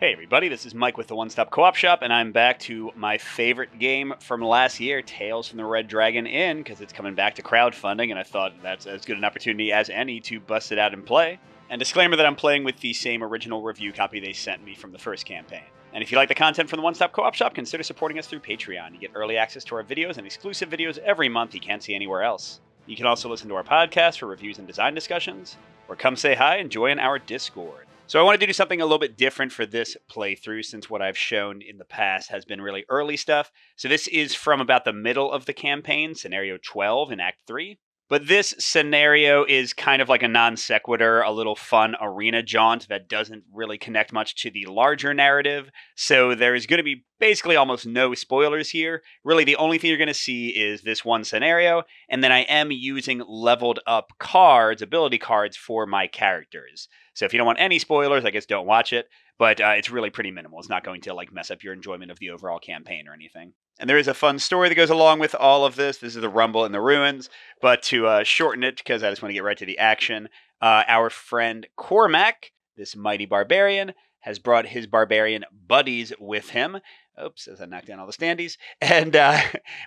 Hey everybody, this is Mike with the One Stop Co-op Shop, and I'm back to my favorite game from last year, Tales from the Red Dragon Inn, because it's coming back to crowdfunding, and I thought that's as good an opportunity as any to bust it out and play. And disclaimer that I'm playing with the same original review copy they sent me from the first campaign. And if you like the content from the One Stop Co-op Shop, consider supporting us through Patreon. You get early access to our videos and exclusive videos every month you can't see anywhere else. You can also listen to our podcast for reviews and design discussions, or come say hi and join our Discord. So I wanted to do something a little bit different for this playthrough, since what I've shown in the past has been really early stuff. So this is from about the middle of the campaign, scenario 12 in Act 3. But this scenario is kind of like a non sequitur, a little fun arena jaunt that doesn't really connect much to the larger narrative. So there's going to be basically almost no spoilers here. Really, the only thing you're going to see is this one scenario, and then I am using leveled up cards, ability cards, for my characters. So if you don't want any spoilers, I guess don't watch it. But it's really pretty minimal. It's not going to like mess up your enjoyment of the overall campaign or anything. And there is a fun story that goes along with all of this. This is the Rumble in the Ruins. But to shorten it, because I just want to get right to the action, our friend Cormac, this mighty barbarian, has brought his barbarian buddies with him. Oops, as I knocked down all the standees. And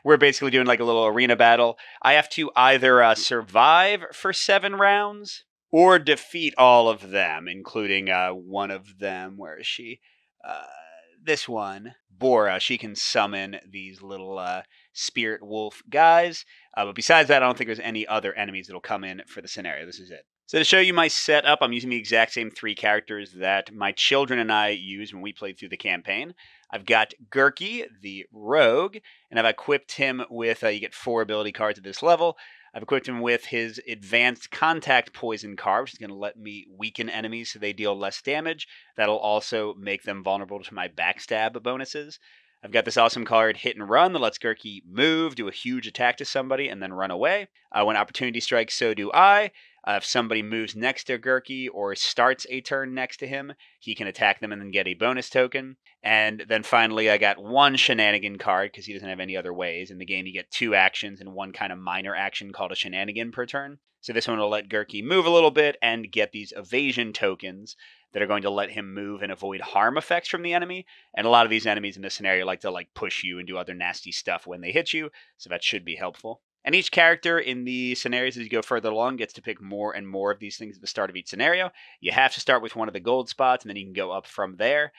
we're basically doing like a little arena battle. I have to either survive for 7 rounds or defeat all of them, including one of them. Where is she? This one, Bora. She can summon these little spirit wolf guys. But besides that, I don't think there's any other enemies that'll come in for the scenario. This is it. So to show you my setup, I'm using the exact same 3 characters that my children and I used when we played through the campaign. I've got Gurky, the rogue, and I've equipped him with, you get 4 ability cards at this level. I've equipped him with his advanced contact poison card, which is going to let me weaken enemies so they deal less damage. That'll also make them vulnerable to my backstab bonuses. I've got this awesome card, Hit and Run, that lets Gurky move, do a huge attack to somebody, and then run away. When opportunity strikes, so do I. If somebody moves next to Gurky or starts a turn next to him, he can attack them and then get a bonus token. And then finally, I got 1 shenanigan card, because he doesn't have any other ways. In the game, you get 2 actions and 1 kind of minor action called a shenanigan per turn. So this one will let Gurky move a little bit and get these evasion tokens that are going to let him move and avoid harm effects from the enemy. And a lot of these enemies in this scenario like to push you and do other nasty stuff when they hit you, so that should be helpful. And each character in the scenarios as you go further along gets to pick more and more of these things at the start of each scenario. You have to start with one of the gold spots, and then you can go up from there.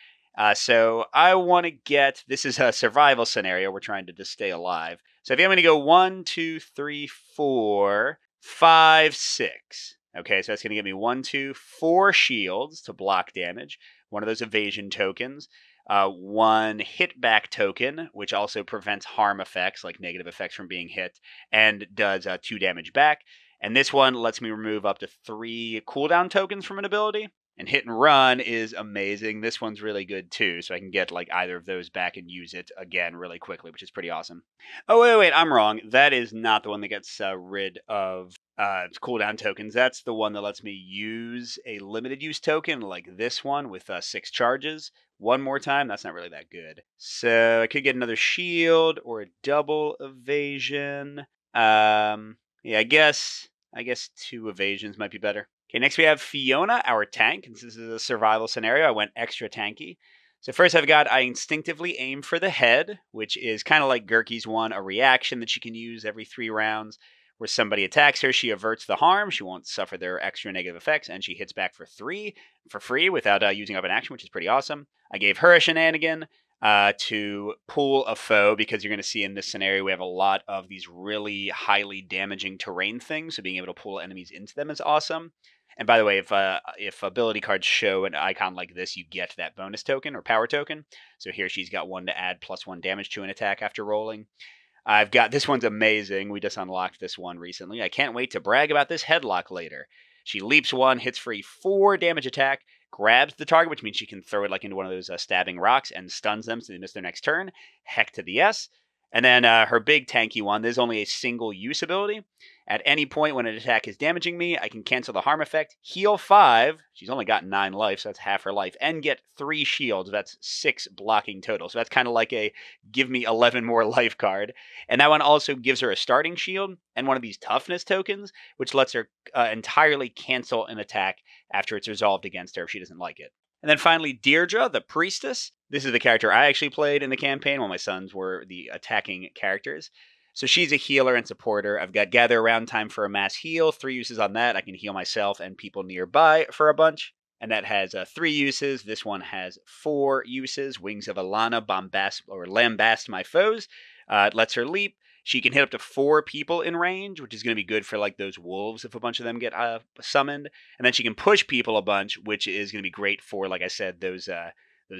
So I want to get, this is a survival scenario. We're trying to just stay alive. So I think I'm going to go 1, 2, 3, 4, 5, 6. Okay, so that's going to give me 1, 2, 4 shields to block damage. 1 of those evasion tokens. 1 hit back token, which also prevents harm effects, like negative effects from being hit, and does 2 damage back. And this one lets me remove up to 3 cooldown tokens from an ability. And Hit and Run is amazing. This one's really good too, so I can get either of those back and use it again really quickly, which is pretty awesome. Oh, wait, I'm wrong. That is not the one that gets rid of cooldown tokens. That's the one that lets me use a limited use token like this one with 6 charges. One more time, that's not really that good. So I could get another shield or a double evasion. Yeah, I guess 2 evasions might be better. Okay, next we have Fiona, our tank. And this is a survival scenario. I went extra tanky. So first I instinctively aim for the head, which is kind of like Gurky's one, a reaction that she can use every 3 rounds. Where somebody attacks her, she averts the harm. She won't suffer their extra negative effects, and she hits back for free without using up an action, which is pretty awesome. I gave her a shenanigan to pull a foe, because you're going to see in this scenario we have a lot of these really highly damaging terrain things, so being able to pull enemies into them is awesome. And by the way, if ability cards show an icon like this, you get that bonus token or power token. So here she's got 1 to add +1 damage to an attack after rolling. I've got, this one's amazing. We just unlocked this one recently. I can't wait to brag about this headlock later. She leaps 1, hits for a 4 damage attack, grabs the target, which means she can throw it into one of those stabbing rocks and stuns them so they miss their next turn. Heck to the yes. And then her big tanky one, there's only a single use ability. At any point when an attack is damaging me, I can cancel the harm effect, heal 5. She's only got 9 life, so that's half her life, and get 3 shields. That's 6 blocking total. So that's kind of like a give me 11 more life card. And that one also gives her a starting shield and one of these toughness tokens, which lets her entirely cancel an attack after it's resolved against her if she doesn't like it. And then finally, Deirdre, the priestess. This is the character I actually played in the campaign while my sons were the attacking characters. So she's a healer and supporter. I've got gather around time for a mass heal, 3 uses on that. I can heal myself and people nearby for a bunch. And that has 3 uses. This one has 4 uses. Wings of Alana, bombast or lambast my foes. It lets her leap. She can hit up to 4 people in range, which is going to be good for like those wolves if a bunch of them get summoned. And then she can push people a bunch, which is going to be great for, like I said, those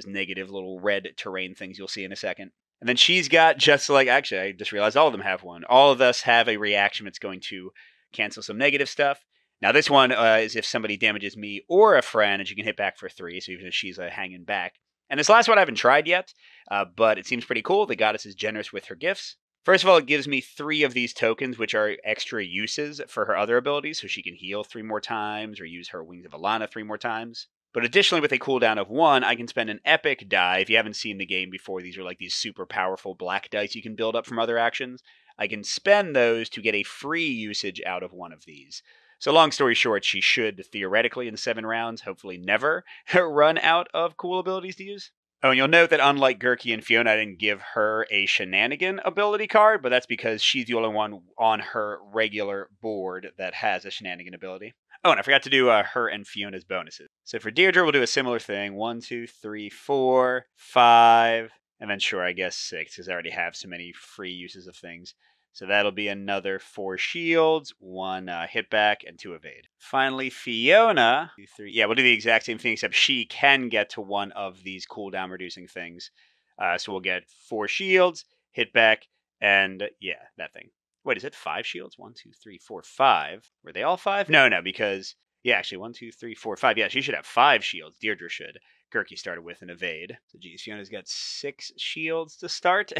negative little red terrain things you'll see in a second. And then she's got, just like, actually, I just realized all of them have one. All of us have a reaction that's going to cancel some negative stuff. Now, this one is if somebody damages me or a friend, and she can hit back for 3, so even if she's hanging back. And this last one I haven't tried yet, but it seems pretty cool. The goddess is generous with her gifts. First of all, it gives me 3 of these tokens, which are extra uses for her other abilities, so she can heal 3 more times or use her Wings of Alana 3 more times. But additionally, with a cooldown of 1, I can spend an epic die. If you haven't seen the game before, these are like these super powerful black dice you can build up from other actions. I can spend those to get a free usage out of one of these. So long story short, she should theoretically in 7 rounds, hopefully never, run out of cool abilities to use. Oh, and you'll note that unlike Gerke and Fiona, I didn't give her a shenanigan ability card, but that's because she's the only one on her regular board that has a shenanigan ability. Oh, and I forgot to do her and Fiona's bonuses. So for Deirdre, we'll do a similar thing. 1, 2, 3, 4, 5, and then sure, I guess 6, because I already have so many free uses of things. So that'll be another 4 shields, 1 hit back, and 2 evade. Finally, Fiona. 2, 3. Yeah, we'll do the exact same thing, except she can get to one of these cooldown reducing things. So we'll get 4 shields, hit back, and yeah, that thing. Wait, is it 5 shields? 1, 2, 3, 4, 5. Were they all 5? No, because yeah, actually 1, 2, 3, 4, 5. Yeah, she should have 5 shields. Deirdre should. Gerke started with an evade. So geez, Fiona's got 6 shields to start.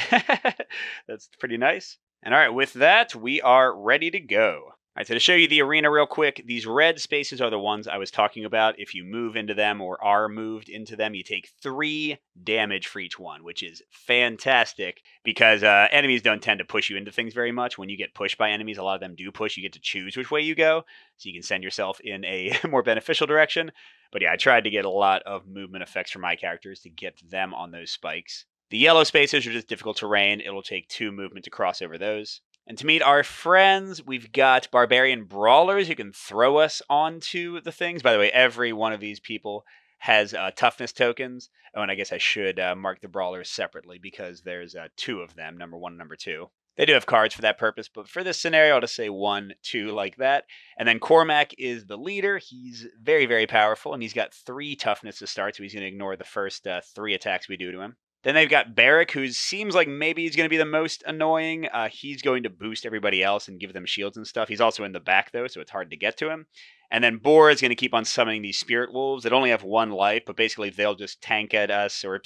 That's pretty nice. And all right, with that, we are ready to go. All right, so to show you the arena real quick, these red spaces are the ones I was talking about. If you move into them or are moved into them, you take 3 damage for each one, which is fantastic because enemies don't tend to push you into things very much. When you get pushed by enemies, a lot of them do push. You get to choose which way you go, so you can send yourself in a more beneficial direction. But yeah, I tried to get a lot of movement effects for my characters to get them on those spikes. The yellow spaces are just difficult terrain. It'll take 2 movement to cross over those. And to meet our friends, we've got barbarian brawlers who can throw us onto the things. By the way, every one of these people has toughness tokens. Oh, and I guess I should mark the brawlers separately because there's 2 of them, number 1 and number 2. They do have cards for that purpose, but for this scenario, I'll just say 1, 2 like that. And then Cormac is the leader. He's very, very powerful, and he's got 3 toughness to start, so he's going to ignore the first 3 attacks we do to him. Then they've got Barrick, who seems like maybe he's going to be the most annoying. He's going to boost everybody else and give them shields and stuff. He's also in the back, though, so it's hard to get to him. And then Boar is going to keep on summoning these spirit wolves that only have 1 life, but basically they'll just tank at us, or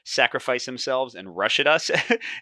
sacrifice themselves and rush at us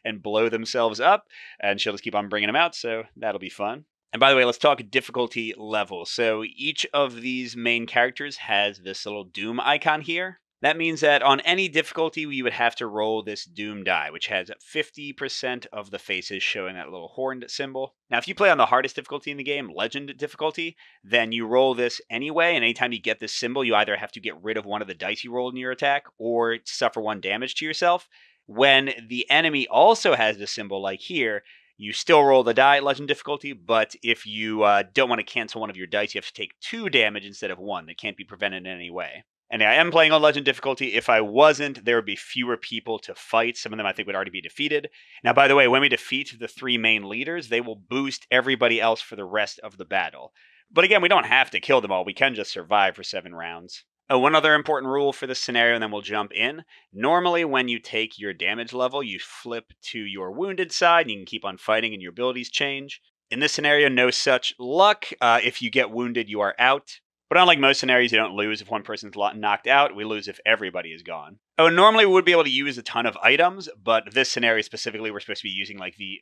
and blow themselves up. And she'll just keep on bringing them out, so that'll be fun. And by the way, let's talk difficulty level. So each of these main characters has this little Doom icon here. That means that on any difficulty, you would have to roll this Doom die, which has 50% of the faces showing that little horned symbol. Now, if you play on the hardest difficulty in the game, Legend difficulty, then you roll this anyway, and anytime you get this symbol, you either have to get rid of one of the dice you rolled in your attack, or suffer 1 damage to yourself. When the enemy also has this symbol, like here, you still roll the die at Legend difficulty, but if you don't want to cancel one of your dice, you have to take 2 damage instead of 1. That can't be prevented in any way. And I am playing on Legend difficulty. If I wasn't, there would be fewer people to fight. Some of them I think would already be defeated. Now, by the way, when we defeat the 3 main leaders, they will boost everybody else for the rest of the battle. But again, we don't have to kill them all. We can just survive for 7 rounds. Oh, one other important rule for this scenario, and then we'll jump in. Normally, when you take your damage level, you flip to your wounded side, and you can keep on fighting and your abilities change. In this scenario, no such luck. If you get wounded, you are out. But unlike most scenarios, you don't lose if one person's knocked out. We lose if everybody is gone. Oh, and normally we would be able to use a ton of items, but this scenario specifically, we're supposed to be using like the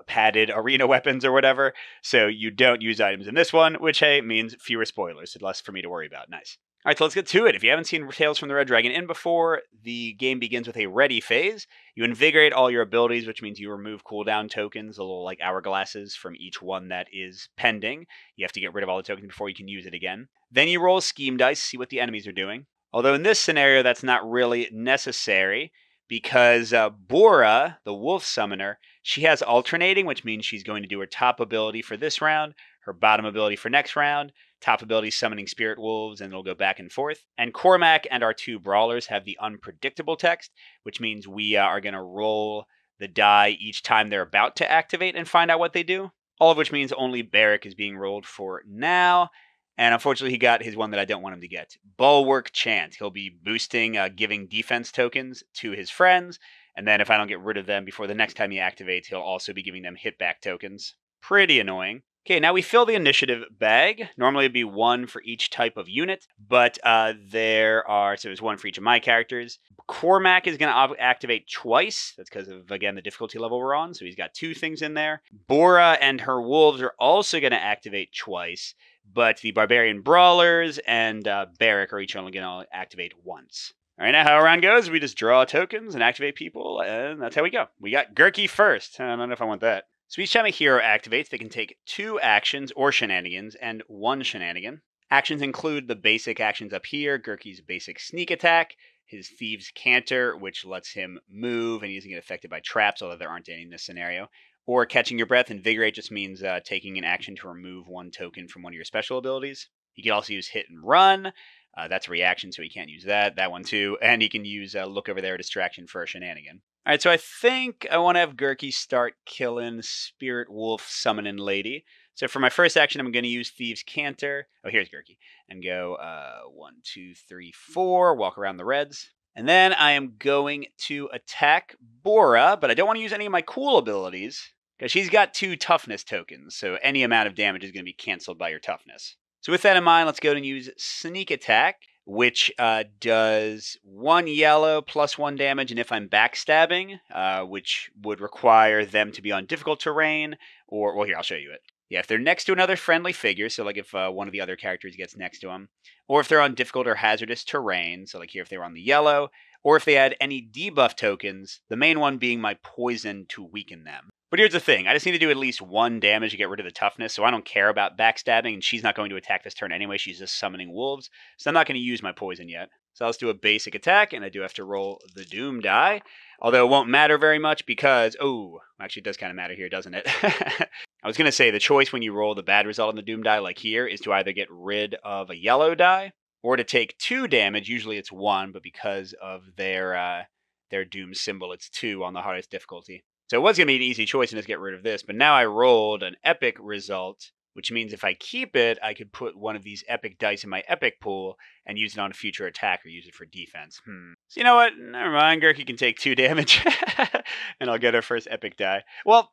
padded arena weapons or whatever. So you don't use items in this one, which, hey, means fewer spoilers, so less for me to worry about. Nice. All right, so let's get to it. If you haven't seen Tales from the Red Dragon Inn before, the game begins with a ready phase. You invigorate all your abilities, which means you remove cooldown tokens, the little like hourglasses from each one that is pending. You have to get rid of all the tokens before you can use it again. Then you roll scheme dice, see what the enemies are doing. Although in this scenario, that's not really necessary because Bora, the wolf summoner, she has alternating, which means she's going to do her top ability for this round, her bottom ability for next round, top ability summoning spirit wolves, and it'll go back and forth. And Cormac and our two brawlers have the unpredictable text, which means we are going to roll the die each time they're about to activate and find out what they do. All of which means only Barrack is being rolled for now. And unfortunately, he got his one that I don't want him to get. Bulwark Chant. He'll be boosting, giving defense tokens to his friends. And then if I don't get rid of them before the next time he activates, he'll also be giving them hit back tokens. Pretty annoying. Okay, now we fill the initiative bag. Normally it'd be one for each type of unit, but so there's one for each of my characters. Cormac is going to activate twice. That's because of, again, the difficulty level we're on, so he's got two things in there. Bora and her wolves are also going to activate twice, but the Barbarian Brawlers and Barrack are each only going to activate once. All right, now how a round goes, we just draw tokens and activate people, and that's how we go. We got Gurky first. I don't know if I want that. So each time a hero activates, they can take 2 actions or shenanigans and 1 shenanigan. Actions include the basic actions up here, Gurky's basic sneak attack, his Thieves' Canter, which lets him move and he doesn't get affected by traps, although there aren't any in this scenario. Or Catching Your Breath. Invigorate just means taking an action to remove 1 token from one of your special abilities. He can also use Hit and Run. That's a reaction, so he can't use that. That one too. And he can use Look Over There, Distraction for a shenanigan. All right, so I think I want to have Gurky start killing Spirit Wolf Summoning Lady. So for my first action, I'm going to use Thieves' Canter. Oh, here's Gurky. And go 1, 2, 3, 4. Walk around the reds. And then I am going to attack Bora, but I don't want to use any of my cool abilities because she's got 2 toughness tokens. So any amount of damage is going to be canceled by your toughness. So with that in mind, let's go ahead and use Sneak Attack, which does 1 yellow plus 1 damage, and if I'm backstabbing, which would require them to be on difficult terrain, or, well, here, I'll show you it. Yeah, if they're next to another friendly figure, so like if one of the other characters gets next to them, or if they're on difficult or hazardous terrain, so like here if they were on the yellow, or if they had any debuff tokens, the main one being my poison to weaken them. But here's the thing, I just need to do at least 1 damage to get rid of the toughness, so I don't care about backstabbing, and she's not going to attack this turn anyway, she's just summoning wolves, so I'm not going to use my poison yet. So let's do a basic attack, and I do have to roll the Doom die, although it won't matter very much because, oh, actually it does kind of matter here, doesn't it? I was going to say the choice when you roll the bad result on the Doom die, like here, is to either get rid of a yellow die, or to take 2 damage, usually it's 1, but because of their Doom symbol, it's 2 on the hardest difficulty. So it was going to be an easy choice and just get rid of this, but now I rolled an epic result, which means if I keep it, I could put one of these epic dice in my epic pool and use it on a future attack or use it for defense. So you know what? Never mind. Gurky can take 2 damage, and I'll get her first epic die. Well,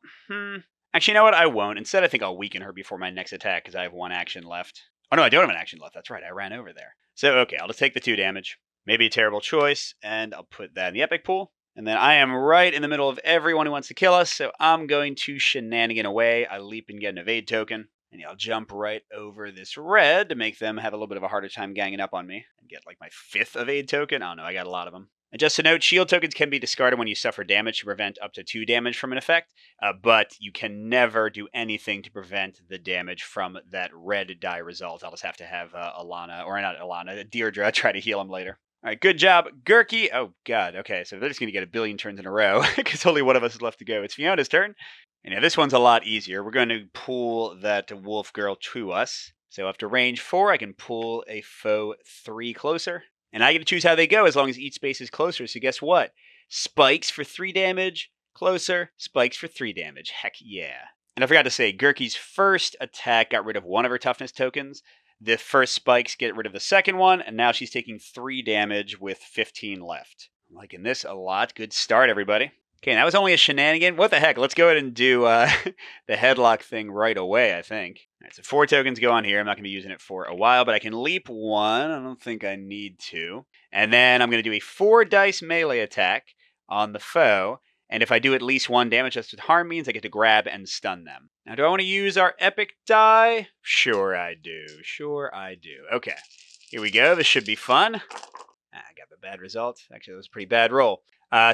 actually, you know what? I won't. Instead, I think I'll weaken her before my next attack because I have 1 action left. Oh, no, I don't have an action left. That's right. I ran over there. So, okay, I'll just take the 2 damage. Maybe a terrible choice, and I'll put that in the epic pool. And then I am right in the middle of everyone who wants to kill us, so I'm going to shenanigan away. I leap and get an evade token, and I'll jump right over this red to make them have a little bit of a harder time ganging up on me. And get like my 5th evade token. Oh no, I got a lot of them. And just to note, shield tokens can be discarded when you suffer damage to prevent up to 2 damage from an effect, but you can never do anything to prevent the damage from that red die result. I'll just have to have Deirdre try to heal him later. All right, good job, Gurky. Oh, God. Okay, so they're just going to get a billion turns in a row because only one of us is left to go. It's Fiona's turn. And yeah, this one's a lot easier. We're going to pull that wolf girl to us. So after range 4, I can pull a foe 3 closer. And I get to choose how they go as long as each space is closer. So guess what? Spikes for 3 damage, closer, spikes for 3 damage. Heck yeah. And I forgot to say, Gurky's first attack got rid of one of her toughness tokens. The first spikes get rid of the second one, and now she's taking 3 damage with 15 left. I'm liking this a lot. Good start, everybody. Okay, that was only a shenanigan. What the heck? Let's go ahead and do the headlock thing right away, I think. All right, so 4 tokens go on here. I'm not going to be using it for a while, but I can leap 1. I don't think I need to. And then I'm going to do a 4 dice melee attack on the foe. And if I do at least 1 damage, that's what harm means. I get to grab and stun them. Now, do I want to use our epic die? Sure I do. Sure I do. Okay, here we go. This should be fun. I got the bad result. Actually, that was a pretty bad roll.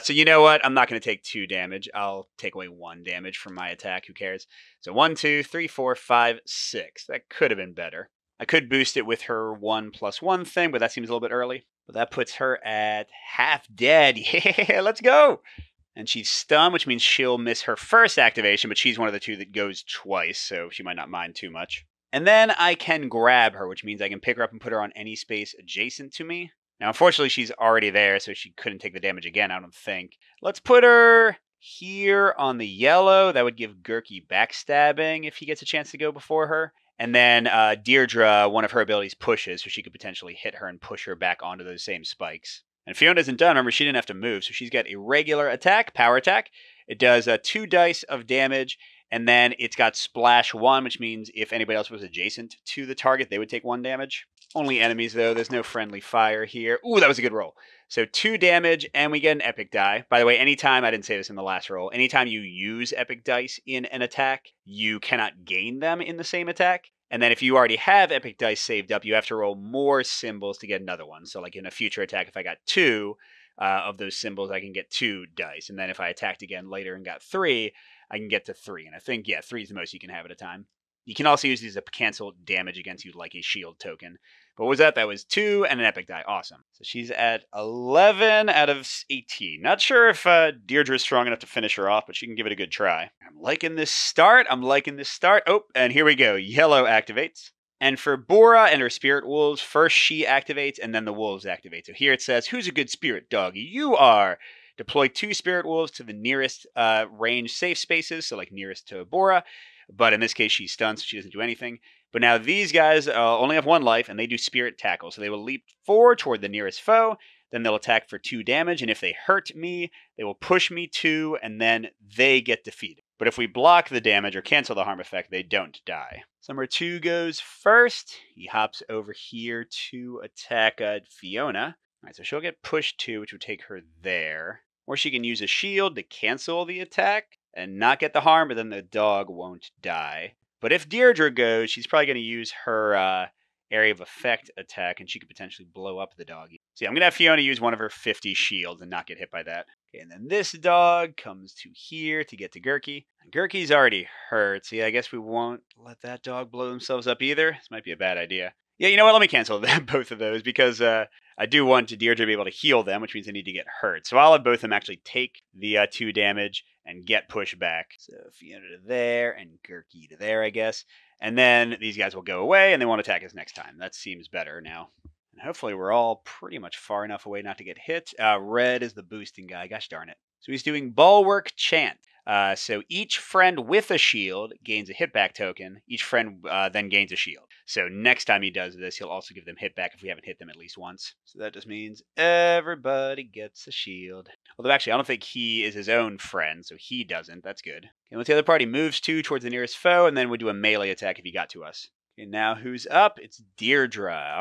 So you know what? I'm not going to take 2 damage. I'll take away 1 damage from my attack. Who cares? So 1, 2, 3, 4, 5, 6. That could have been better. I could boost it with her 1+1 thing, but that seems a little bit early. But that puts her at half dead. Yeah, let's go. And she's stunned, which means she'll miss her first activation, but she's one of the two that goes twice, so she might not mind too much. And then I can grab her, which means I can pick her up and put her on any space adjacent to me. Now, unfortunately, she's already there, so she couldn't take the damage again, I don't think. Let's put her here on the yellow. That would give Gerke backstabbing if he gets a chance to go before her. And then Deirdre, one of her abilities pushes, so she could potentially hit her and push her back onto those same spikes. And Fiona isn't done. Remember, she didn't have to move, so she's got a regular attack, power attack. It does 2 dice of damage, and then it's got splash 1, which means if anybody else was adjacent to the target, they would take 1 damage. Only enemies, though. There's no friendly fire here. Ooh, that was a good roll. So 2 damage, and we get an epic die. By the way, anytime, I didn't say this in the last roll, anytime you use epic dice in an attack, you cannot gain them in the same attack. And then if you already have epic dice saved up, you have to roll more symbols to get another one. So like in a future attack, if I got 2 of those symbols, I can get 2 dice. And then if I attacked again later and got 3, I can get to 3. And I think, 3 is the most you can have at a time. You can also use these to cancel damage against you like a shield token. But what was that? That was 2 and an epic die. Awesome. So she's at 11 out of 18. Not sure if Deirdre's strong enough to finish her off, but she can give it a good try. I'm liking this start. Oh, and here we go. Yellow activates. And for Bora and her spirit wolves, first she activates and then the wolves activate. So here it says, who's a good spirit doggy? You are. Deploy 2 spirit wolves to the nearest range safe spaces, so like nearest to Bora. But in this case, she's stunned, so she doesn't do anything. But now these guys only have 1 life, and they do spirit tackle. So they will leap forward toward the nearest foe. Then they'll attack for 2 damage. And if they hurt me, they will push me 2, and then they get defeated. But if we block the damage or cancel the harm effect, they don't die. So number 2 goes first. He hops over here to attack Fiona. All right, so she'll get pushed 2, which would take her there. Or she can use a shield to cancel the attack and not get the harm, but then the dog won't die. But if Deirdre goes, she's probably going to use her area of effect attack, and she could potentially blow up the doggy. So I'm going to have Fiona use one of her 50 shields and not get hit by that. Okay, and then this dog comes to here to get to Gerke. Gerke's already hurt, so I guess we won't let that dog blow themselves up either. This might be a bad idea. Yeah, you know what? Let me cancel both of those because I do want Deirdre to be able to heal them, which means they need to get hurt. So I'll let both of them actually take the 2 damage and get pushed back. So Fiona to there and Gerke to there, I guess. And then these guys will go away and they won't attack us next time. That seems better now. And hopefully we're all pretty much far enough away not to get hit. Red is the boosting guy. Gosh darn it. So he's doing Bulwark Chant. So each friend with a shield gains a hitback token. Each friend then gains a shield. So next time he does this, he'll also give them hitback if we haven't hit them at least once. So that just means everybody gets a shield. Although actually, I don't think he is his own friend, so he doesn't. That's good. Okay, let the other party moves 2 towards the nearest foe, and then we'll do a melee attack if he got to us. Okay, now who's up? It's Deirdre.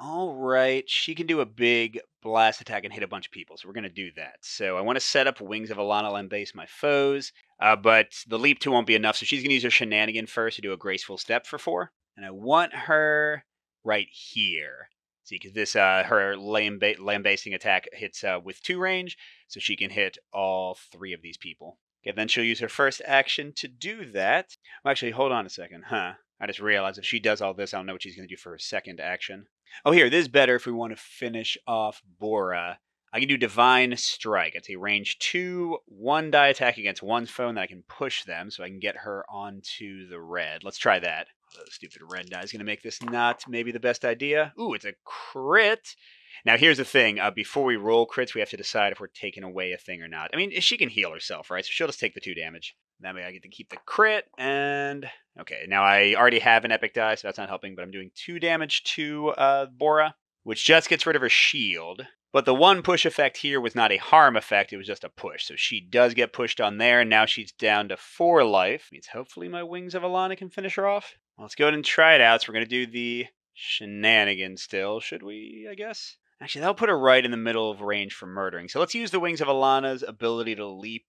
All right, she can do a big blast attack and hit a bunch of people, so we're going to do that. So I want to set up Wings of Alana Lambaste my foes, but the leap 2 won't be enough, so she's going to use her shenanigan first to do a graceful step for 4. And I want her right here. See, because this her lambasting attack hits with 2 range, so she can hit all 3 of these people. Okay, then she'll use her first action to do that. Well, actually, hold on a second, I just realized if she does all this, I don't know what she's going to do for her second action. Oh, here, this is better if we want to finish off Bora. I can do Divine Strike. It's a range 2, 1 die attack against one foe, and then I can push them so I can get her onto the red. Let's try that. Oh, the stupid red die is going to make this not maybe the best idea. Ooh, it's a crit. Now, here's the thing. Before we roll crits, we have to decide if we're taking away a thing or not. I mean, she can heal herself, right? So she'll just take the 2 damage. That way I get to keep the crit, and... Okay, now I already have an epic die, so that's not helping, but I'm doing 2 damage to Bora, which just gets rid of her shield. But the 1 push effect here was not a harm effect, it was just a push. So she does get pushed on there, and now she's down to 4 life. Means hopefully my Wings of Alana can finish her off. Well, let's go ahead and try it out. So we're going to do the shenanigans still, should we, I guess? Actually, that'll put her right in the middle of range for murdering. So let's use the Wings of Alana's ability to leap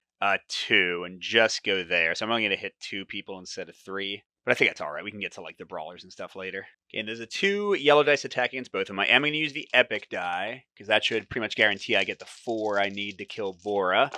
2 and just go there. So I'm only going to hit 2 people instead of 3. But I think that's all right. We can get to like the brawlers and stuff later. Okay, and there's a 2 yellow dice attack against both of them. I am going to use the epic die because that should pretty much guarantee I get the 4 I need to kill Bora.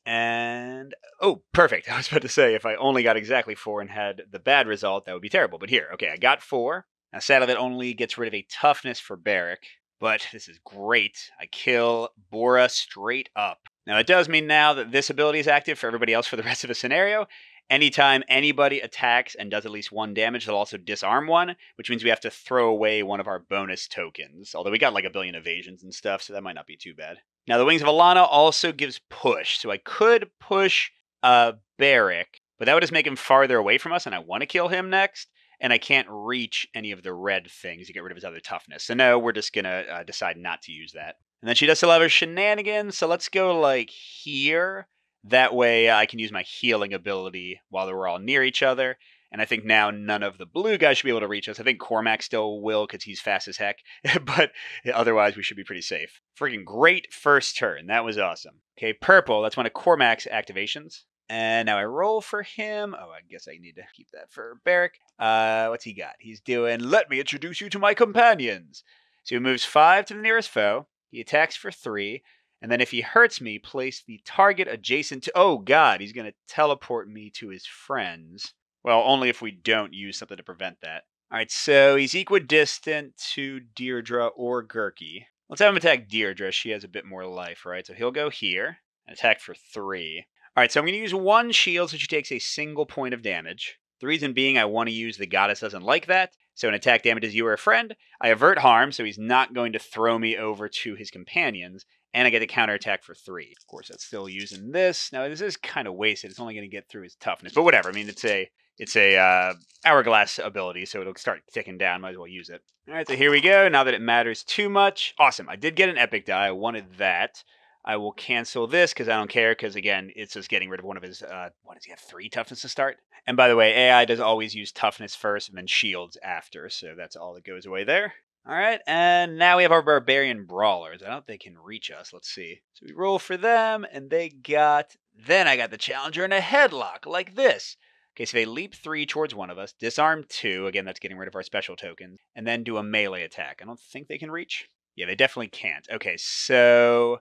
And, oh, perfect. I was about to say if I only got exactly 4 and had the bad result, that would be terrible. But here, okay, I got 4. Now, sadly, that only gets rid of a toughness for Barrick. But this is great. I kill Bora straight up. Now, it does mean now that this ability is active for everybody else for the rest of the scenario. Anytime anybody attacks and does at least 1 damage, they'll also disarm one, which means we have to throw away one of our bonus tokens. Although we got like a billion evasions and stuff, so that might not be too bad. Now, the Wings of Alana also gives push, so I could push Barrick, but that would just make him farther away from us, and I want to kill him next. And I can't reach any of the red things to get rid of his other toughness. So no, we're just going to decide not to use that. And then she does still have her shenanigans, so let's go like here. That way I can use my healing ability while we're all near each other. And I think now none of the blue guys should be able to reach us. I think Cormac still will because he's fast as heck. But otherwise we should be pretty safe. Freaking great first turn. That was awesome. Okay, purple. That's one of Cormac's activations. And now I roll for him. Oh, I guess I need to keep that for Barrick. What's he got? He's doing, let me introduce you to my companions. So he moves 5 to the nearest foe. He attacks for 3. And then if he hurts me, place the target adjacent to... Oh, God, he's going to teleport me to his friends. Well, only if we don't use something to prevent that. All right, so he's equidistant to Deirdre or Gurki. Let's have him attack Deirdre. She has a bit more life, right? So he'll go here and attack for 3. All right, so I'm going to use 1 shield so she takes a single point of damage. The reason being I want to use the goddess doesn't like that. So an attack damages you or a friend. I avert harm, so he's not going to throw me over to his companions. And I get a counterattack for 3. Of course, that's still using this. Now, this is kind of wasted. It's only going to get through his toughness. But whatever. I mean, it's a hourglass ability, so it'll start ticking down. Might as well use it. All right, so here we go. Now that it matters too much. Awesome. I did get an epic die. I wanted that. I will cancel this because I don't care because, again, it's just getting rid of one of his, what does he have, 3 toughness to start? And by the way, AI does always use toughness first and then shields after, so that's all that goes away there. All right, and now we have our Barbarian Brawlers. I don't think they can reach us. Let's see. So we roll for them, and they got... Then I got the Challenger in a headlock, like this. Okay, so they leap 3 towards one of us, disarm 2. Again, that's getting rid of our special tokens. And then do a melee attack. I don't think they can reach. Yeah, they definitely can't. Okay, so...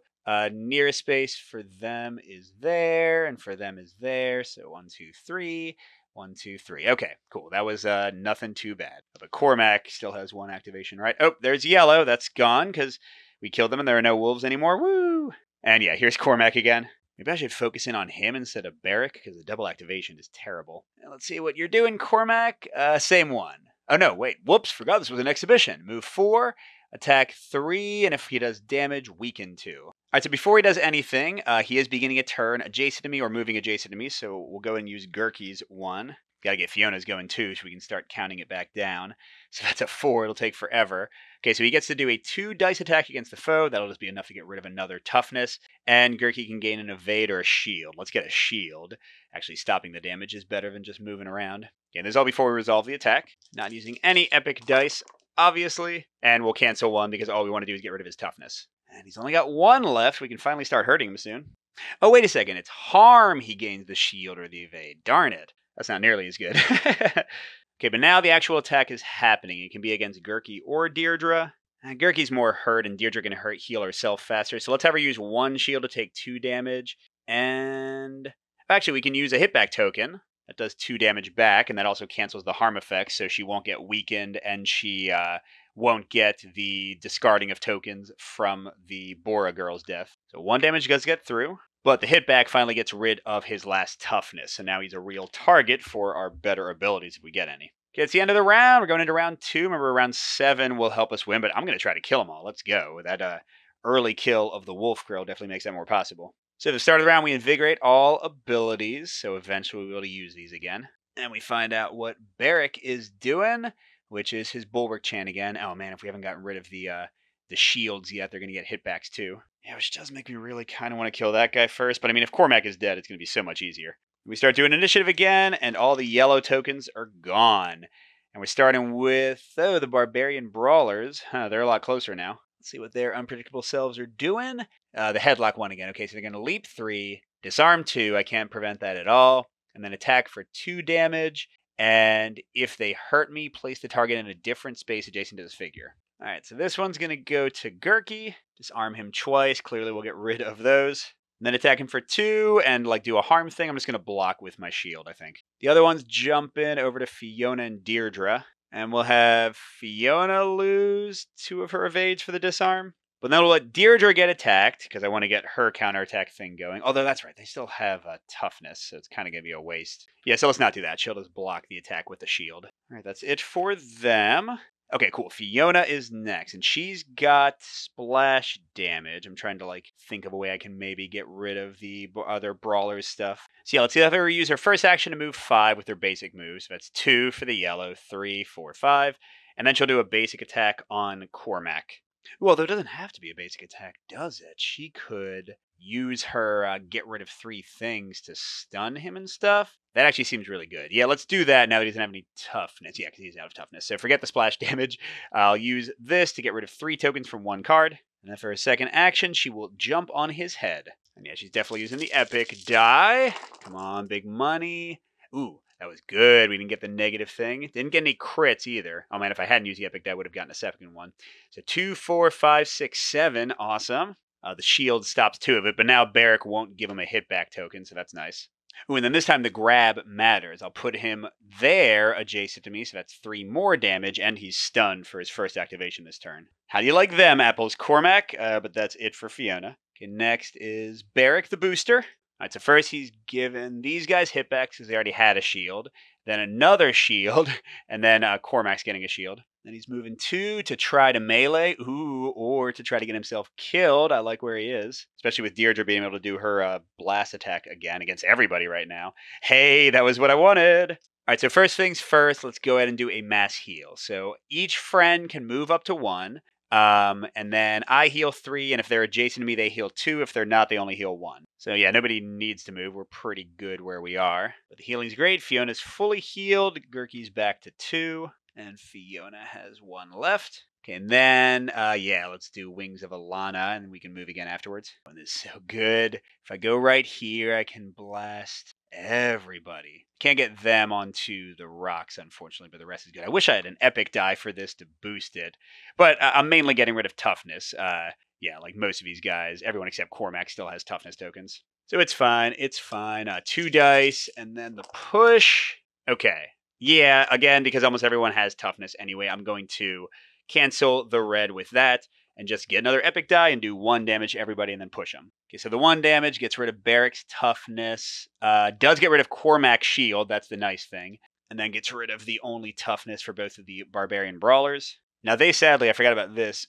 nearest space for them is there, and for them is there. So 1, 2, 3. 1, 2, 3. Okay, cool. That was nothing too bad. But Cormac still has 1 activation, right? Oh, there's yellow. That's gone because we killed them and there are no wolves anymore. Woo! And yeah, here's Cormac again. Maybe I should focus in on him instead of Barrick because the double activation is terrible. Now, let's see what you're doing, Cormac. Same one. Oh, no, wait. Whoops, forgot this was an exhibition. Move 4. Attack 3, and if he does damage, weaken 2. All right, so before he does anything, he is beginning a turn adjacent to me or moving adjacent to me, so we'll go and use Gurki's 1. Got to get Fiona's going too, so we can start counting it back down. So that's a 4. It'll take forever. Okay, so he gets to do a 2 dice attack against the foe. That'll just be enough to get rid of another toughness. And Gurki can gain an evade or a shield. Let's get a shield. Actually, stopping the damage is better than just moving around. Okay, this is all before we resolve the attack. Not using any epic dice, obviously. And we'll cancel 1 because all we want to do is get rid of his toughness. And he's only got 1 left. We can finally start hurting him soon. Oh, wait a second. It's harm he gains the shield or the evade. Darn it. That's not nearly as good. Okay, but now the actual attack is happening. It can be against Gurki or Deirdre. Gurki's more hurt, and Deirdre can heal herself faster. So let's have her use 1 shield to take 2 damage. And actually, we can use a hitback token. That does 2 damage back, and that also cancels the harm effects, so she won't get weakened, and she won't get the discarding of tokens from the Bora girl's death. So 1 damage does get through, but the hitback finally gets rid of his last toughness, and now he's a real target for our better abilities if we get any. Okay, it's the end of the round. We're going into round 2. Remember, round 7 will help us win, but I'm going to try to kill them all. Let's go. That early kill of the Wolf Girl definitely makes that more possible. So at the start of the round, we invigorate all abilities, so eventually we'll be able to use these again. And we find out what Barrick is doing, which is his Bulwark Chant again. Oh man, if we haven't gotten rid of the shields yet, they're going to get hitbacks too. Yeah, which does make me really kind of want to kill that guy first, but I mean, if Cormac is dead, it's going to be so much easier. We start doing initiative again, and all the yellow tokens are gone. And we're starting with, the Barbarian Brawlers. They're a lot closer now. Let's see what their unpredictable selves are doing. The headlock 1 again. Okay, so they're going to leap 3, disarm 2. I can't prevent that at all. And then attack for 2 damage. And if they hurt me, place the target in a different space adjacent to this figure. All right, so this one's going to go to Gurki. Disarm him twice. Clearly, we'll get rid of those. And then attack him for 2 and do a harm thing. I'm just going to block with my shield, I think. The other one's jumping over to Fiona and Deirdre. And we'll have Fiona lose 2 of her evades for the disarm. But then we'll let Deirdre get attacked, because I want to get her counterattack thing going. Although, that's right, they still have toughness, so it's kind of going to be a waste. Yeah, so let's not do that. She'll just block the attack with the shield. All right, that's it for them. Okay, cool. Fiona is next, and she's got splash damage. I'm trying to, think of a way I can maybe get rid of the other brawlers stuff. So yeah, let's see if her use her first action to move 5 with her basic moves. So that's 2 for the yellow, 3, 4, 5. And then she'll do a basic attack on Cormac. Well, though it doesn't have to be a basic attack, does it? She could use her get rid of 3 things to stun him and stuff. That actually seems really good. Yeah, let's do that now that he doesn't have any toughness. Yeah, because he's out of toughness. So forget the splash damage. I'll use this to get rid of 3 tokens from 1 card. And then for her second action, she will jump on his head. And yeah, she's definitely using the epic die. Come on, big money. Ooh, that was good. We didn't get the negative thing. Didn't get any crits either. Oh man, if I hadn't used the epic, I would have gotten a second one. So 2, 4, 5, 6, 7. Awesome. The shield stops 2 of it, but now Barrick won't give him a hit back token, so that's nice. Ooh, and then this time the grab matters. I'll put him there adjacent to me, so that's 3 more damage, and he's stunned for his first activation this turn. How do you like them, Apples? Cormac, but that's it for Fiona. Okay, next is Barrick the Booster. All right, so first he's given these guys hitbacks because they already had a shield, then another shield, and then Cormac's getting a shield. Then he's moving 2 to try to melee, or to try to get himself killed. I like where he is, especially with Deirdre being able to do her blast attack again against everybody right now. Hey, that was what I wanted. All right, so first things first, let's go ahead and do a mass heal. So each friend can move up to 1. And then I heal 3, and if they're adjacent to me, they heal 2. If they're not, they only heal 1. So yeah, nobody needs to move. We're pretty good where we are. But the healing's great. Fiona's fully healed. Gurky's back to 2. And Fiona has 1 left. Okay, and then, yeah, let's do Wings of Alana, and we can move again afterwards. Oh, this is so good. If I go right here, I can blast everybody. Can't get them onto the rocks, unfortunately, but the rest is good. I wish I had an epic die for this to boost it, but I'm mainly getting rid of toughness. Yeah, like most of these guys, everyone except Cormac still has toughness tokens. So it's fine, it's fine. 2 dice, and then the push. Okay. Yeah, again, because almost everyone has toughness anyway, I'm going to cancel the red with that and just get another epic die and do 1 damage to everybody and then push them. Okay, so the 1 damage gets rid of Barrick's toughness, does get rid of Cormac's shield, that's the nice thing, and then gets rid of the only toughness for both of the barbarian brawlers. Now they sadly, I forgot about this,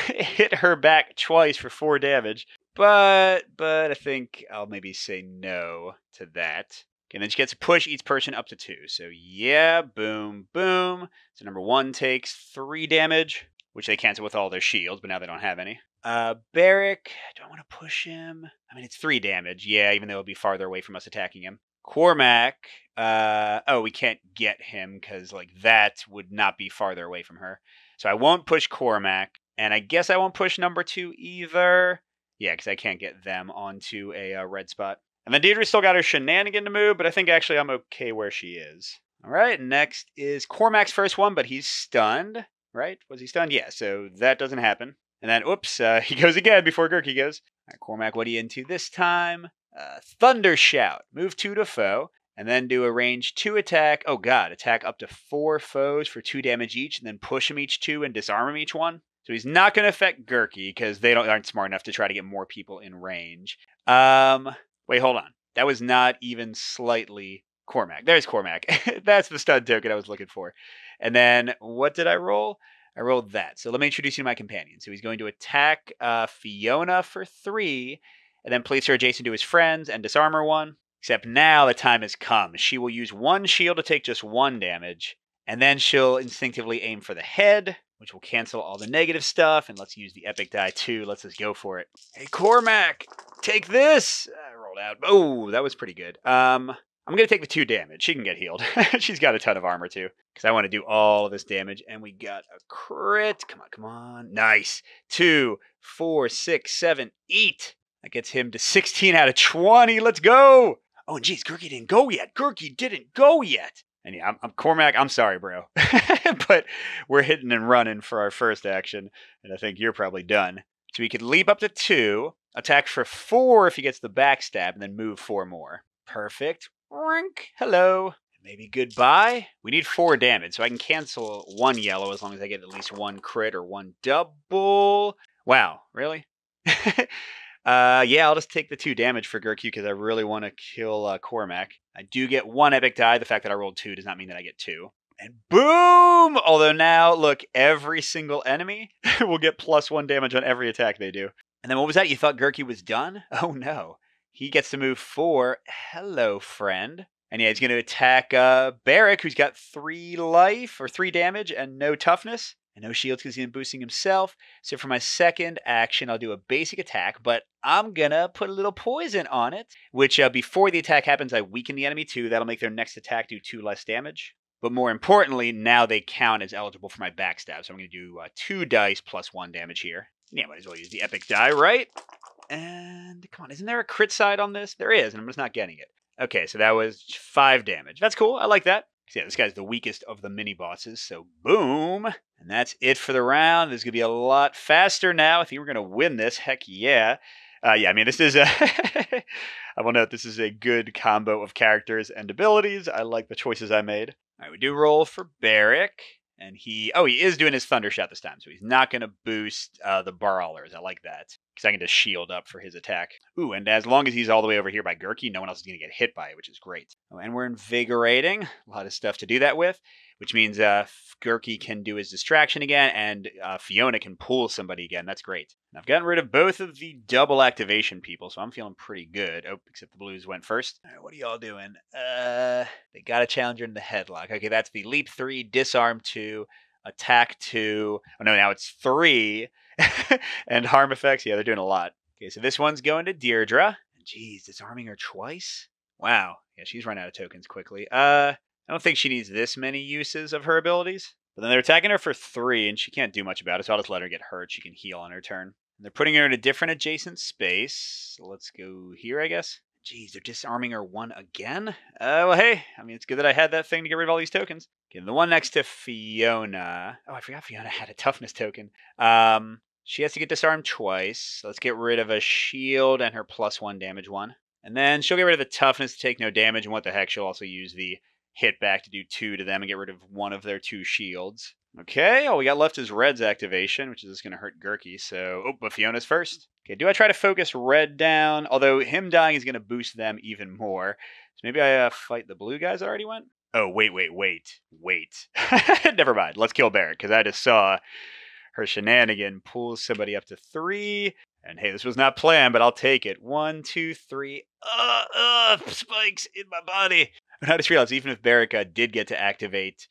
hit her back twice for 4 damage, but I think I'll maybe say no to that. Okay, and then she gets to push each person up to 2. So yeah, boom, boom. So number 1 takes 3 damage, which they cancel with all their shields, but now they don't have any. Barrick, do I want to push him? I mean, it's 3 damage. Yeah, even though it'll be farther away from us attacking him. Cormac, oh, we can't get him because that would not be farther away from her. So I won't push Cormac, and I guess I won't push number 2 either. Yeah, because I can't get them onto a red spot. And then Deirdre still got her shenanigan to move, but I think actually I'm okay where she is. All right, next is Cormac's first one, but he's stunned, right? Was he stunned? Yeah, so that doesn't happen. And then, oops, he goes again before Gurky goes. All right, Cormac, what are you into this time? Thunder Shout. Move 2 to foe, and then do a range 2 attack. Oh god, attack up to 4 foes for 2 damage each, and then push them each 2 and disarm them each 1. So he's not going to affect Gurky, because they aren't smart enough to try to get more people in range. Wait, hold on. That was not even slightly Cormac. There's Cormac. That's the stud token I was looking for. And then what did I roll? I rolled that. So let me introduce you to my companion. So he's going to attack Fiona for 3, and then place her adjacent to his friends and disarm her 1. Except now the time has come. She will use 1 shield to take just 1 damage, and then she'll instinctively aim for the head, which will cancel all the negative stuff, and let's use the epic die too. Let's just go for it. Hey, Cormac, take this! I rolled out. Oh, that was pretty good. I'm going to take the 2 damage. She can get healed. She's got a ton of armor too, because I want to do all of this damage, and we got a crit. Come on, come on. Nice. 2, 4, 6, 7, 8. That gets him to 16 out of 20. Let's go! Oh, and geez, Gurky didn't go yet. Gurky didn't go yet. And yeah, I'm Cormac. I'm sorry, bro. But we're hitting and running for our first action, and I think you're probably done. So he could leap up to 2, attack for 4 if he gets the backstab, and then move 4 more. Perfect. Rink. Hello. Maybe goodbye. We need 4 damage, so I can cancel 1 yellow as long as I get at least 1 crit or 1 double. Wow, really? Yeah, I'll just take the 2 damage for Gurkey because I really want to kill Cormac. I do get 1 epic die. The fact that I rolled 2 does not mean that I get 2. And boom! Although now, look, every single enemy will get +1 damage on every attack they do. And then what was that? You thought Gurkey was done? Oh no. He gets to move 4. Hello, friend. And yeah, he's going to attack Barrick, who's got 3 life or 3 damage and no toughness. And no shields because he's boosting himself. So for my second action, I'll do a basic attack, but I'm going to put a little poison on it, which before the attack happens, I weaken the enemy too. That'll make their next attack do 2 less damage. But more importantly, now they count as eligible for my backstab. So I'm going to do 2 dice plus 1 damage here. Yeah, might as well use the epic die, right? And come on, isn't there a crit side on this? There is, and I'm just not getting it. Okay, so that was 5 damage. That's cool. I like that. Yeah, this guy's the weakest of the mini bosses. So boom. And that's it for the round. This is going to be a lot faster now. I think we're going to win this. Heck yeah. Yeah, I mean, this is a I will note this is a good combo of characters and abilities. I like the choices I made. All right, we do roll for Barrick. And he is doing his Thunder Shot this time. So he's not going to boost the Brawlers. I like that. Because I can just shield up for his attack. Ooh, and as long as he's all the way over here by Gurkey, no one else is going to get hit by it, which is great. Oh, and we're invigorating. A lot of stuff to do that with. Which means Gurkey can do his distraction again, and Fiona can pull somebody again. That's great. And I've gotten rid of both of the double activation people, so I'm feeling pretty good. Oh, except the blues went first. All right, what are y'all doing? They got a challenger in the headlock. Okay, that's the leap 3, disarm 2, attack 2. Oh no, now it's 3. And harm effects. Yeah, they're doing a lot. Okay, so this one's going to Deirdre. Jeez, disarming her twice? Wow. Yeah, she's run out of tokens quickly. I don't think she needs this many uses of her abilities. But then they're attacking her for 3, and she can't do much about it, so I'll just let her get hurt. She can heal on her turn. And they're putting her in a different adjacent space. So let's go here, I guess. Jeez, they're disarming her 1 again? Well, hey, I mean, it's good that I had that thing to get rid of all these tokens. Okay, the one next to Fiona. Oh, I forgot Fiona had a toughness token. She has to get disarmed twice. So let's get rid of a shield and her +1 damage 1. And then she'll get rid of the toughness to take no damage. And what the heck, she'll also use the hit back to do 2 to them and get rid of one of their 2 shields. Okay, all we got left is Red's activation, which is just going to hurt Gurkey. So, but Fiona's first. Okay, do I try to focus Red down? Although him dying is going to boost them even more. So maybe I fight the blue guys that already went? Oh, wait. Never mind. Let's kill Barrett, because I just saw her shenanigan pulls somebody up to 3. And hey, this was not planned, but I'll take it. 1, 2, 3. Spikes in my body. And I just realized even if Barrick did get to activate,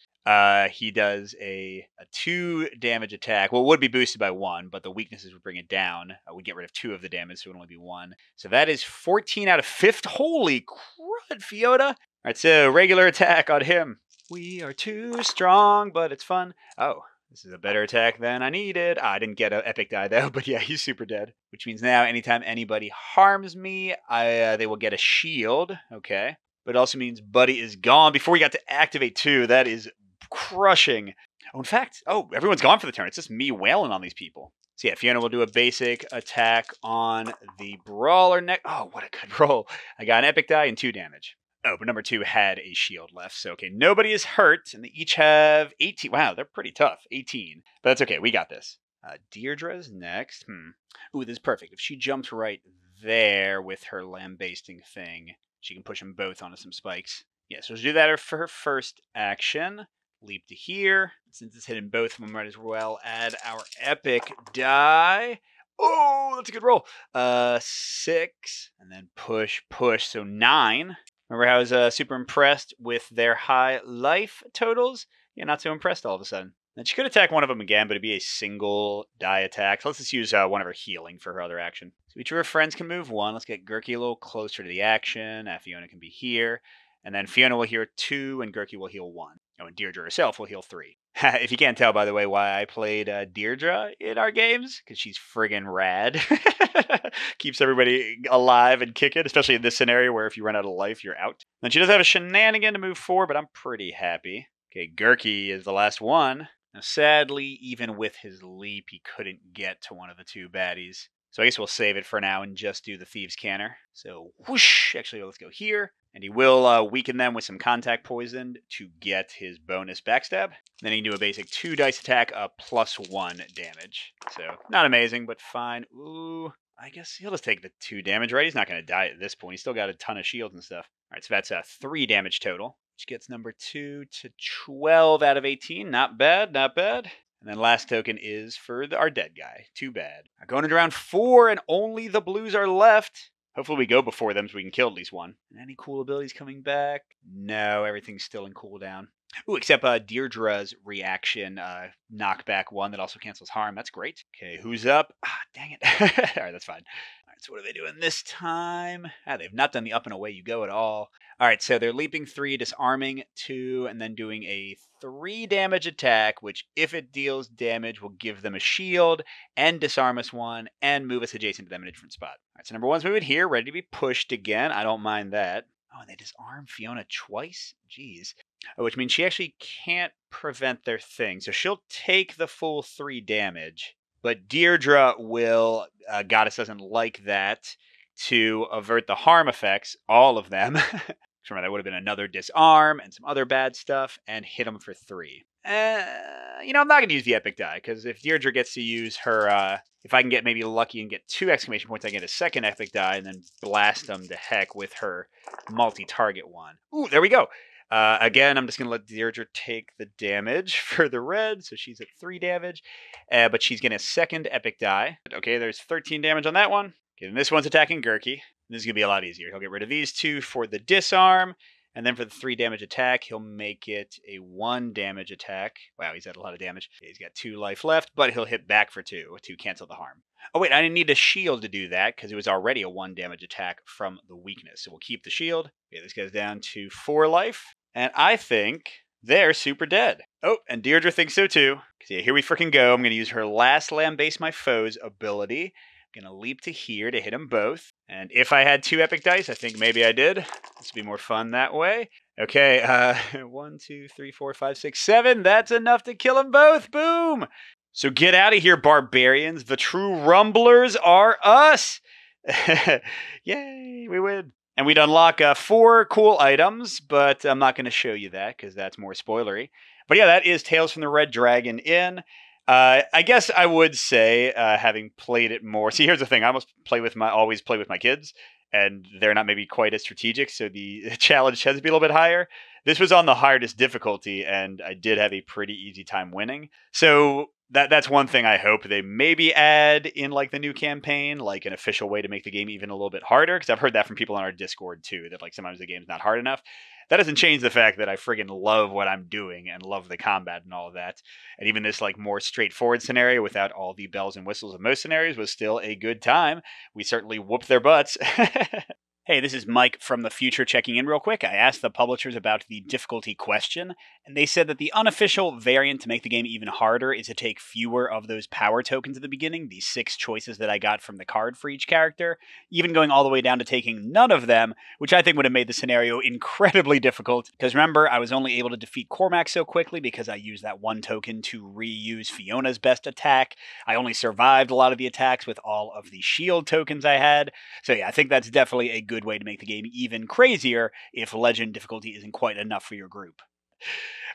he does a 2 damage attack. Well, it would be boosted by 1, but the weaknesses would bring it down. We get rid of 2 of the damage, so it would only be 1. So that is 14 out of 5th. Holy crud, Fiona. All right, so regular attack on him. We are too strong, but it's fun. Oh. This is a better attack than I needed. I didn't get an epic die though, but yeah, he's super dead. Which means now anytime anybody harms me, they will get a shield. Okay. But it also means Buddy is gone before we got to activate 2. That is crushing. Oh, in fact, everyone's gone for the turn. It's just me wailing on these people. So yeah, Fiona will do a basic attack on the Brawler next. Oh, what a good roll. I got an epic die and 2 damage. Oh, but number 2 had a shield left. So, okay, nobody is hurt, and they each have 18. Wow, they're pretty tough. 18. But that's okay. We got this. Deirdre's next. Ooh, this is perfect. If she jumps right there with her lambasting thing, she can push them both onto some spikes. Yeah, so she'll do that for her first action. Leap to here. Since it's hitting both of them, might as well add our epic die. Oh, that's a good roll. 6, and then push. So 9. Remember how I was super impressed with their high life totals? Yeah, not so impressed all of a sudden. And she could attack one of them again, but it'd be a single die attack. So let's just use one of her healing for her other action. So each of her friends can move 1. Let's get Gurkey a little closer to the action. Fiona can be here. And then Fiona will heal 2, and Gurkey will heal 1. Oh, and Deirdre herself will heal 3. If you can't tell, by the way, why I played Deirdre in our games, because she's friggin' rad. Keeps everybody alive and kicking, especially in this scenario where if you run out of life, you're out. Then she does have a shenanigan to move 4, but I'm pretty happy. Okay, Gurkey is the last one. Now, sadly, even with his leap, he couldn't get to one of the 2 baddies. So I guess we'll save it for now and just do the Thieves' Canter. So, whoosh! Actually, let's go here. And he will weaken them with some contact poison to get his bonus backstab. Then he can do a basic 2 dice attack, +1 damage. So not amazing, but fine. Ooh, I guess he'll just take the 2 damage, right? He's not going to die at this point. He's still got a ton of shields and stuff. All right, so that's 3 damage total, which gets number 2 to 12 out of 18. Not bad, not bad. And then last token is for our dead guy. Too bad. Going into round 4, and only the blues are left. Hopefully we go before them so we can kill at least one. And any cool abilities coming back? No, everything's still in cooldown. Ooh, except Deirdre's reaction, knockback 1 that also cancels harm. That's great. Okay, who's up? Ah, dang it. All right, that's fine. All right, so what are they doing this time? They've not done the up and away you go at all. All right, so they're leaping 3, disarming 2, and then doing a 3 damage attack, which if it deals damage will give them a shield and disarm us 1 and move us adjacent to them in a different spot. All right, so number 1's moving here, ready to be pushed again. I don't mind that. Oh, and they disarm Fiona twice? Jeez. Oh, which means she actually can't prevent their thing. So she'll take the full 3 damage, but Deirdre will, Goddess doesn't like that, to avert the harm effects, all of them. Remember, that would have been another disarm and some other bad stuff, and hit them for 3. I'm not going to use the epic die, because if Deirdre gets to use her, if I can get maybe lucky and get 2 exclamation points, I get a second epic die, and then blast them to heck with her multi-target one. Ooh, there we go. Again, I'm just going to let Deirdre take the damage for the red, so she's at 3 damage, but she's getting a second epic die. Okay, there's 13 damage on that one. Okay, and this one's attacking Gurky. This is going to be a lot easier. He'll get rid of these 2 for the disarm, and then for the 3 damage attack, he'll make it a 1 damage attack. Wow, he's had a lot of damage. He's got 2 life left, but he'll hit back for 2 to cancel the harm. Oh wait, I didn't need a shield to do that, because it was already a 1 damage attack from the weakness. So we'll keep the shield. Okay, this goes down to 4 life, and I think they're super dead. Oh, and Deirdre thinks so too. Yeah, here we freaking go. I'm going to use her last Lambaste My Foes ability. I'm going to leap to here to hit them both. And if I had 2 epic dice, I think maybe I did. This would be more fun that way. Okay, 1, 2, 3, 4, 5, 6, 7. That's enough to kill them both. Boom! So get out of here, barbarians. The true rumblers are us. Yay, we win. And we'd unlock 4 cool items, but I'm not going to show you that because that's more spoilery. But yeah, that is Tales from the Red Dragon Inn. I guess I would say, having played it more. See, here's the thing: I always play with my kids, and they're not maybe quite as strategic, so the challenge tends to be a little bit higher. This was on the hardest difficulty, and I did have a pretty easy time winning. So that's one thing I hope they maybe add in like the new campaign, like an official way to make the game even a little bit harder. Because I've heard that from people on our Discord too, that like sometimes the game's not hard enough. That doesn't change the fact that I friggin' love what I'm doing and love the combat and all of that. And even this like more straightforward scenario without all the bells and whistles of most scenarios was still a good time. We certainly whooped their butts. Hey, this is Mike from the future checking in real quick. I asked the publishers about the difficulty question, and they said that the unofficial variant to make the game even harder is to take fewer of those power tokens at the beginning, the 6 choices that I got from the card for each character, even going all the way down to taking none of them, which I think would have made the scenario incredibly difficult. Because remember, I was only able to defeat Cormac so quickly because I used that 1 token to reuse Fiona's best attack. I only survived a lot of the attacks with all of the shield tokens I had. So yeah, I think that's definitely a good way to make the game even crazier if legend difficulty isn't quite enough for your group.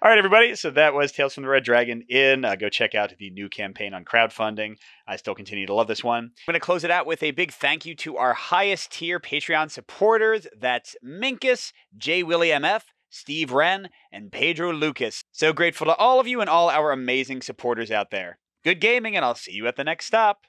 All right, everybody. So that was Tales from the Red Dragon Inn. Go check out the new campaign on crowdfunding. I still continue to love this one. I'm going to close it out with a big thank you to our highest tier Patreon supporters. That's Minkus, J. Willie MF, Steve Wren, and Pedro Lucas. So grateful to all of you and all our amazing supporters out there. Good gaming, and I'll see you at the next stop.